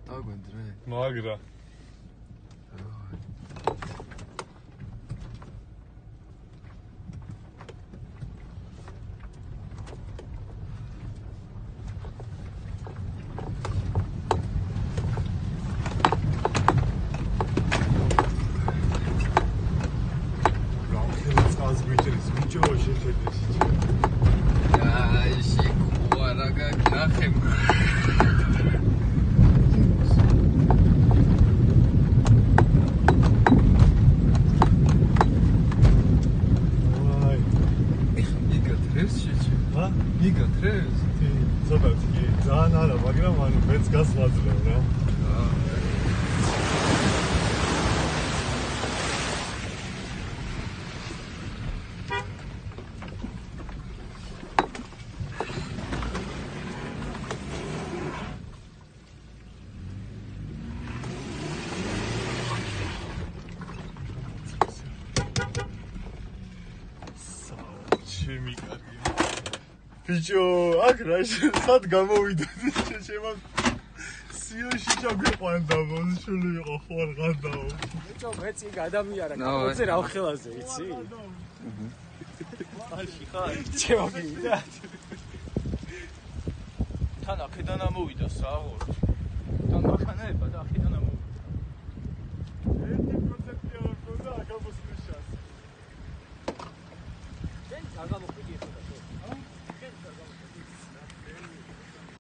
დაგვენდრე. მაგრა. Picho, agraș, sat gamouida. Ce mă Sio și ჩაგვიყვანდა მოსული იყო ხوار გადაო. Picho, მეცი გადამიარა. კაცი რა ხელაზე, იცი? ალში ხარ. ჩემოგიდა. თან აქედან ამოვიდა სააღო. თან